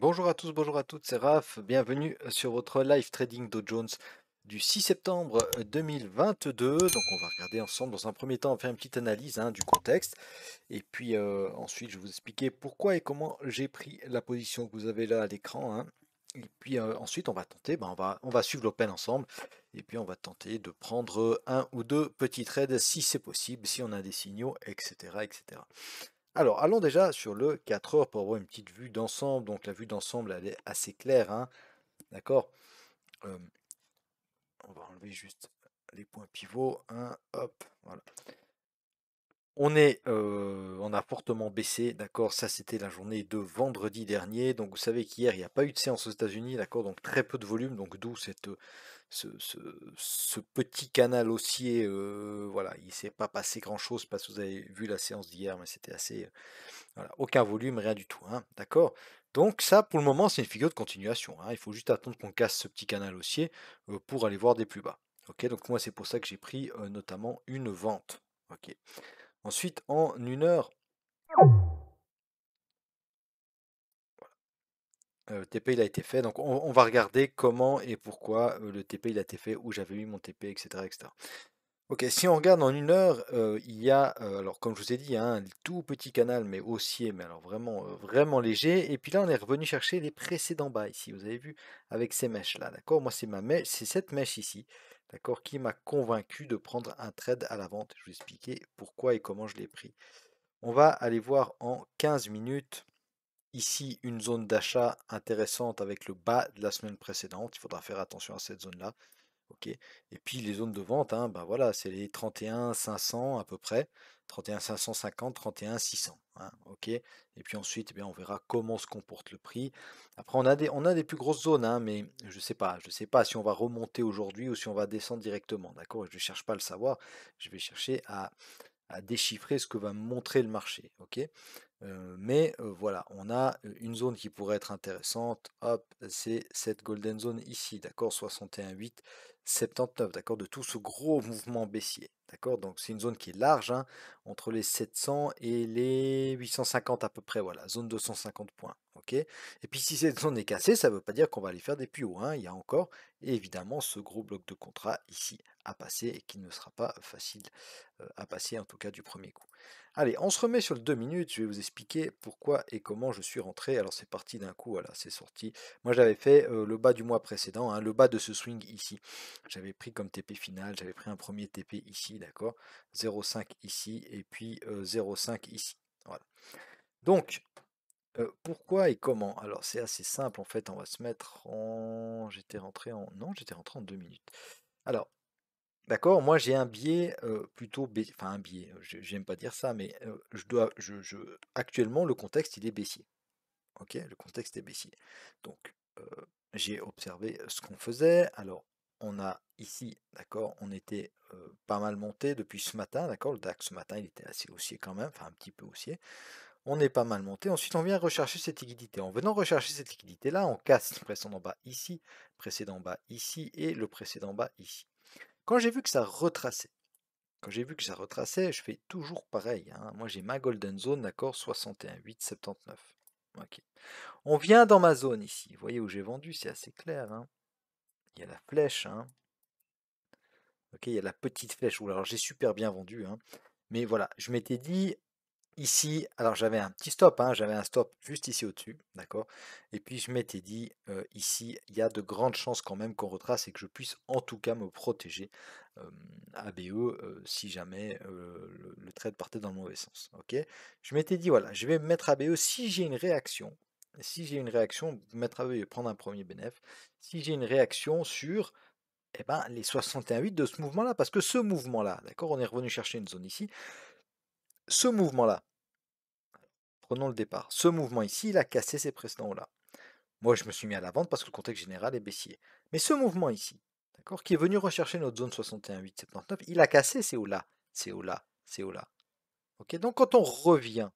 Bonjour à tous, bonjour à toutes, c'est Raph. Bienvenue sur votre live trading Dow Jones du 6 septembre 2022. Donc on va regarder ensemble dans un premier temps, on va faire une petite analyse du contexte. Et puis ensuite je vais vous expliquer pourquoi et comment j'ai pris la position que vous avez là à l'écran. Et puis ensuite on va tenter, on va suivre l'open ensemble. Et puis on va tenter de prendre un ou deux petits trades si c'est possible, si on a des signaux, etc. etc. Alors, allons déjà sur le 4 heures pour avoir une petite vue d'ensemble. Donc, la vue d'ensemble, elle est assez claire, hein. D'accord? Euh, on va enlever juste les points pivots, hein. Hop, voilà. On a fortement baissé, d'accord? Ça, c'était la journée de vendredi dernier. Donc, vous savez qu'hier, il n'y a pas eu de séance aux États-Unis, d'accord? Donc, très peu de volume. Donc, d'où ce, ce- ce petit canal haussier. Voilà, il ne s'est pas passé grand-chose parce que vous avez vu la séance d'hier, mais c'était assez. Voilà, aucun volume, rien du tout, hein, d'accord? Donc ça, pour le moment, c'est une figure de continuation, hein. Il faut juste attendre qu'on casse ce petit canal haussier pour aller voir des plus bas. Ok, donc moi, c'est pour ça que j'ai pris notamment une vente. Ok. Ensuite, en une heure, le TP il a été fait. Donc on va regarder comment et pourquoi le TP il a été fait, où j'avais mis mon TP, etc., etc. Ok, si on regarde en une heure, il y a, alors comme je vous ai dit, hein, un tout petit canal, mais haussier, mais alors vraiment, vraiment léger. Et puis là, on est revenu chercher les précédents bas ici. Vous avez vu avec ces mèches-là, d'accord? Moi, c'est ma mèche, c'est cette mèche ici, d'accord, qui m'a convaincu de prendre un trade à la vente. Je vais vous expliquer pourquoi et comment je l'ai pris. On va aller voir en 15 minutes. Ici, une zone d'achat intéressante avec le bas de la semaine précédente. Il faudra faire attention à cette zone-là. Ok. Et puis les zones de vente, hein, ben voilà, c'est les 31 500 à peu près, 31 550, 31 600. Hein, ok. Et puis ensuite, eh bien, on verra comment se comporte le prix. Après, on a des plus grosses zones, hein, mais je sais pas si on va remonter aujourd'hui ou si on va descendre directement. D'accord? Je ne cherche pas à le savoir. Je vais chercher à déchiffrer ce que va me montrer le marché. Ok. Mais voilà, on a une zone qui pourrait être intéressante. Hop, c'est cette golden zone ici, d'accord, 61,8, 79, d'accord, de tout ce gros mouvement baissier. D'accord, donc c'est une zone qui est large, hein, entre les 700 et les 850 à peu près, voilà, zone de 150 points. Ok, et puis si cette zone est cassée, ça ne veut pas dire qu'on va aller faire des plus hauts, hein. Il y a encore évidemment ce gros bloc de contrat ici à passer et qui ne sera pas facile à passer, en tout cas du premier coup. Allez, on se remet sur le 2 minutes, je vais vous expliquer pourquoi et comment je suis rentré. Alors c'est parti d'un coup, voilà, c'est sorti. Moi j'avais fait le bas du mois précédent, hein, le bas de ce swing ici. J'avais pris comme TP final, j'avais pris un premier TP ici, d'accord, 0,5 ici et puis 0,5 ici. Voilà. Donc, pourquoi et comment? Alors c'est assez simple en fait, on va se mettre en... J'étais rentré en... Non, j'étais rentré en 2 minutes. Alors, d'accord, moi j'ai un biais plutôt enfin un biais, j'aime pas dire ça, mais actuellement le contexte il est baissier. Ok, le contexte est baissier. Donc j'ai observé ce qu'on faisait. Alors on a ici, d'accord, on était pas mal monté depuis ce matin, d'accord. Le DAX ce matin il était assez haussier quand même, enfin un petit peu haussier. On est pas mal monté. Ensuite on vient rechercher cette liquidité. En venant rechercher cette liquidité là, on casse le précédent bas ici, précédent bas ici et le précédent bas ici. Quand j'ai vu que ça retraçait, je fais toujours pareil, hein. Moi, j'ai ma golden zone, d'accord, 61,879. Ok. On vient dans ma zone ici. Vous voyez où j'ai vendu, c'est assez clair, hein. Il y a la flèche, hein. Ok, il y a la petite flèche. Alors, j'ai super bien vendu, hein. Mais voilà, je m'étais dit, ici, alors j'avais un petit stop, hein, j'avais un stop juste ici au-dessus, d'accord? Et puis je m'étais dit, ici, il y a de grandes chances quand même qu'on retrace et que je puisse en tout cas me protéger ABE si jamais le trade partait dans le mauvais sens, ok? Je m'étais dit, voilà, je vais mettre ABE si j'ai une réaction. Si j'ai une réaction, mettre ABE et prendre un premier bénéfice. Si j'ai une réaction sur eh ben, les 61,8 de ce mouvement-là, parce que ce mouvement-là, d'accord, on est revenu chercher une zone ici, ce mouvement-là, prenons le départ. Ce mouvement ici, il a cassé ces précédents-là. Moi, je me suis mis à la vente parce que le contexte général est baissier. Mais ce mouvement ici, d'accord, qui est venu rechercher notre zone 61,879, il a cassé ces hauts-là, ces hauts-là, ces hauts-là. Ok, donc quand on revient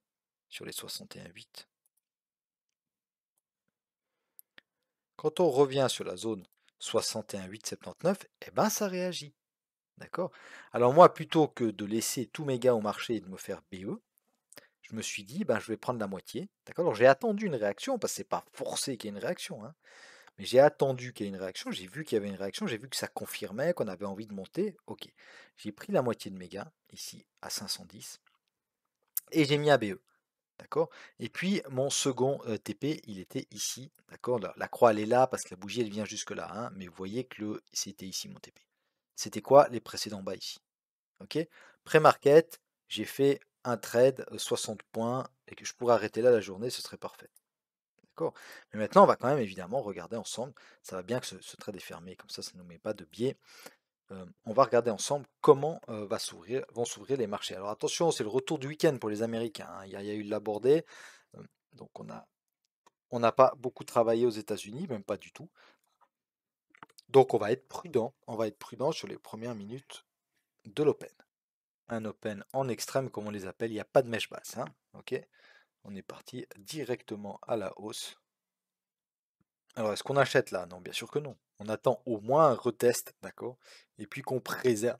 sur les 61,8, quand on revient sur la zone 61,879, eh ben ça réagit. D'accord. Alors moi, plutôt que de laisser tous mes gains au marché et de me faire BE, je me suis dit, ben, je vais prendre la moitié, d'accord? Alors j'ai attendu une réaction, parce que c'est pas forcé qu'il y ait une réaction, hein, mais j'ai attendu qu'il y ait une réaction, j'ai vu qu'il y avait une réaction, j'ai vu que ça confirmait qu'on avait envie de monter, ok. J'ai pris la moitié de mes gains, ici, à 510, et j'ai mis ABE. D'accord? Et puis mon second TP, il était ici. D'accord? La croix, elle est là parce que la bougie, elle vient jusque là, hein, mais vous voyez que c'était ici mon TP. C'était quoi? Les précédents bas ici. Ok? Pré-market, j'ai fait un trade 60 points et que je pourrais arrêter là la journée, ce serait parfait. D'accord? Mais maintenant, on va quand même évidemment regarder ensemble. Ça va bien que ce trade est fermé, comme ça ne nous met pas de biais. On va regarder ensemble comment vont s'ouvrir les marchés. Alors attention, c'est le retour du week-end pour les Américains, hein. Il y a eu de l'abordé. Donc on n'a pas beaucoup travaillé aux États-Unis, même pas du tout. Donc on va être prudent. On va être prudent sur les premières minutes de l'open. Un open en extrême, comme on les appelle, il n'y a pas de mèche basse, hein. Ok, on est parti directement à la hausse. Alors est-ce qu'on achète là? Non, bien sûr que non. On attend au moins un retest, d'accord? Et puis qu'on préserve.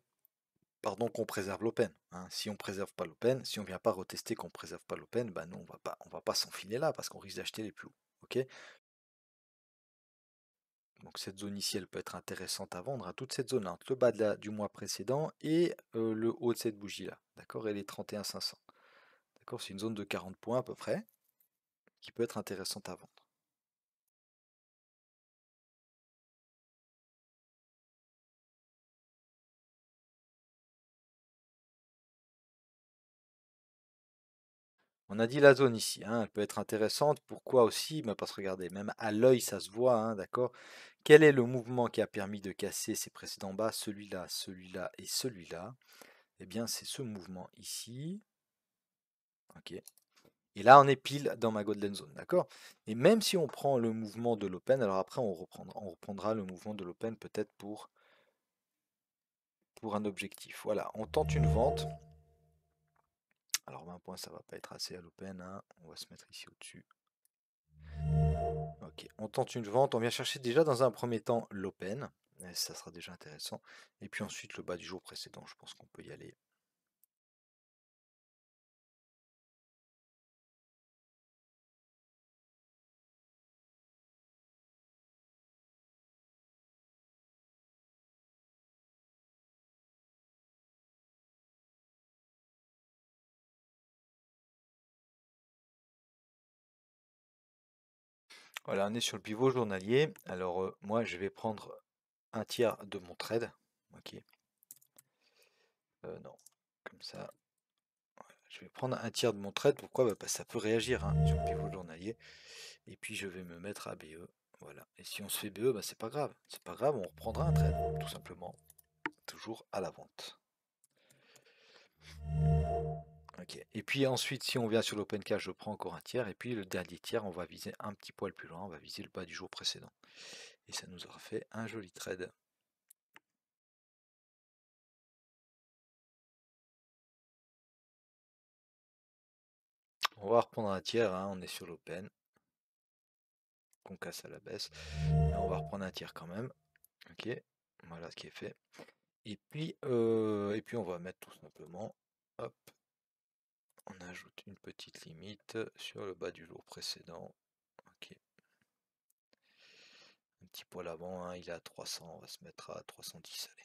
Pardon, qu'on préserve l'open, hein. Si on préserve pas l'open, si on vient pas retester qu'on préserve pas l'open, bah nous on va pas s'enfiler là parce qu'on risque d'acheter les plus hauts. Ok? Donc cette zone ici, elle peut être intéressante à vendre, à toute cette zone-là, entre le bas du mois précédent et le haut de cette bougie-là. D'accord? Et les 31 500. D'accord? C'est une zone de 40 points à peu près qui peut être intéressante à vendre. On a dit la zone ici, hein, elle peut être intéressante. Pourquoi aussi? Bah, parce que regardez, même à l'œil, ça se voit, hein, d'accord? Quel est le mouvement qui a permis de casser ces précédents bas? Celui-là, celui-là et celui-là. Eh bien, c'est ce mouvement ici. Ok. Et là, on est pile dans ma golden zone, d'accord? Et même si on prend le mouvement de l'open, alors après, on reprendra le mouvement de l'open peut-être pour un objectif. Voilà, on tente une vente. Alors 20 points, ça va pas être assez à l'open, hein. On va se mettre ici au-dessus. Ok, on tente une vente. On vient chercher déjà dans un premier temps l'open. Ça sera déjà intéressant. Et puis ensuite le bas du jour précédent. Je pense qu'on peut y aller. Voilà, on est sur le pivot journalier. Alors moi, je vais prendre un tiers de mon trade. Ok. Non, comme ça. Je vais prendre un tiers de mon trade. Pourquoi? Bah, parce que ça peut réagir, hein, sur le pivot journalier. Et puis je vais me mettre à BE. Voilà. Et si on se fait BE, bah, c'est pas grave. C'est pas grave, on reprendra un trade, tout simplement. Toujours à la vente. Ok. Et puis ensuite, si on vient sur l'open cash, je prends encore un tiers. Et puis le dernier tiers, on va viser un petit poil plus loin. On va viser le bas du jour précédent. Et ça nous aura fait un joli trade. On va reprendre un tiers, hein, on est sur l'open. Qu'on casse à la baisse. Et on va reprendre un tiers quand même. Ok. Voilà ce qui est fait. Et puis on va mettre tout simplement, hop, on ajoute une petite limite sur le bas du jour précédent. Ok. Un petit poil avant, hein, il est à 300, on va se mettre à 310, allez.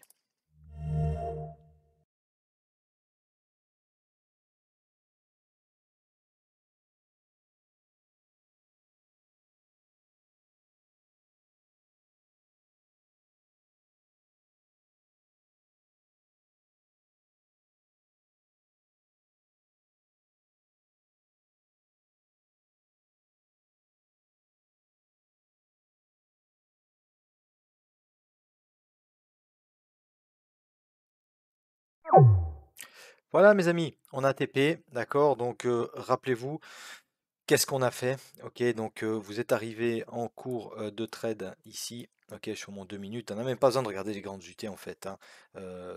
Voilà mes amis, on a TP, d'accord, donc rappelez-vous, qu'est-ce qu'on a fait? Ok, donc vous êtes arrivé en cours de trade ici, ok, sur mon 2 minutes. On n'a même pas besoin de regarder les grandes UT en fait, hein.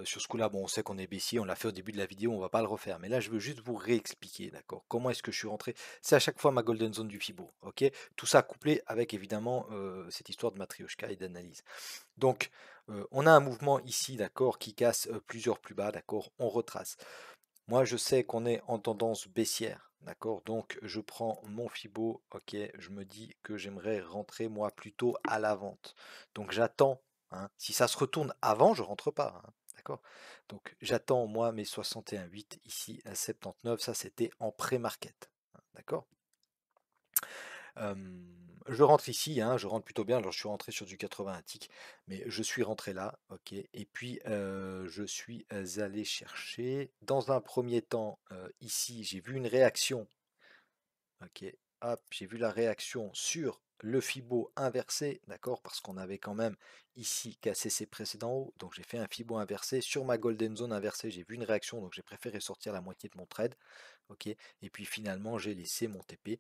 Sur ce coup-là, bon, on sait qu'on est baissier, on l'a fait au début de la vidéo, on va pas le refaire. Mais là, je veux juste vous réexpliquer, d'accord? Comment est-ce que je suis rentré? C'est à chaque fois ma golden zone du Fibo, ok? Tout ça couplé avec évidemment cette histoire de matrioshka et d'analyse. Donc, on a un mouvement ici, d'accord, qui casse plusieurs plus bas, d'accord? On retrace. Moi, je sais qu'on est en tendance baissière, D'accord? Donc je prends mon Fibo, ok, je me dis que j'aimerais rentrer moi plutôt à la vente. Donc j'attends, hein. Si ça se retourne avant, je rentre pas, hein, d'accord? Donc j'attends moi mes 61,8 ici à 79, ça c'était en pré-market, hein, d'accord? Je rentre ici, hein, je rentre plutôt bien. Alors je suis rentré sur du 80 tick, mais je suis rentré là, ok. Et puis je suis allé chercher. Dans un premier temps, ici, j'ai vu une réaction. Ok, hop, j'ai vu la réaction sur le Fibo inversé, d'accord, parce qu'on avait quand même ici cassé ses précédents hauts, donc j'ai fait un Fibo inversé sur ma Golden Zone inversée, j'ai vu une réaction, donc j'ai préféré sortir la moitié de mon trade, ok, et puis finalement j'ai laissé mon TP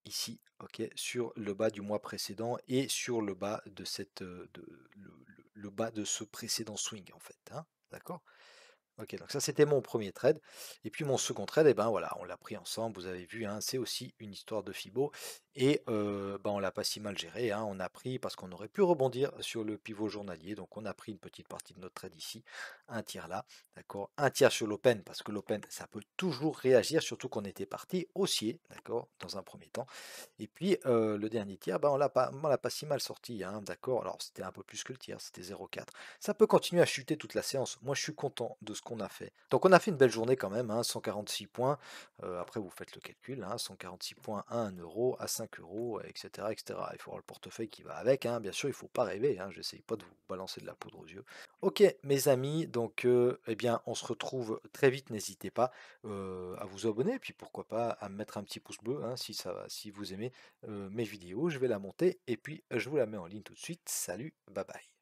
ici, ok, sur le bas du mois précédent et sur le bas de le bas de ce précédent swing en fait, hein, d'accord? Ok, donc ça c'était mon premier trade. Et puis mon second trade, et ben voilà, on l'a pris ensemble, vous avez vu, hein, c'est aussi une histoire de Fibo. Et ben, on l'a pas si mal géré, hein, on a pris, parce qu'on aurait pu rebondir sur le pivot journalier, donc on a pris une petite partie de notre trade ici, un tiers là, d'accord, un tiers sur l'open, parce que l'open, ça peut toujours réagir, surtout qu'on était parti haussier, d'accord, dans un premier temps. Et puis le dernier tiers, ben, on l'a pas si mal sorti, hein, d'accord, alors c'était un peu plus que le tiers, c'était 0,4. Ça peut continuer à chuter toute la séance. Moi, je suis content de ce qu'on a fait. Donc, on a fait une belle journée quand même, hein, 146 points. Après, vous faites le calcul, hein, 146 points à 1 euro, à 5 euros, etc., etc. Il faut avoir le portefeuille qui va avec, hein. Bien sûr, il ne faut pas rêver, hein. Je n'essaye pas de vous balancer de la poudre aux yeux. Ok, mes amis, donc, eh bien, on se retrouve très vite. N'hésitez pas à vous abonner, et puis pourquoi pas à me mettre un petit pouce bleu, hein, si vous aimez mes vidéos. Je vais la monter, et puis je vous la mets en ligne tout de suite. Salut, bye bye.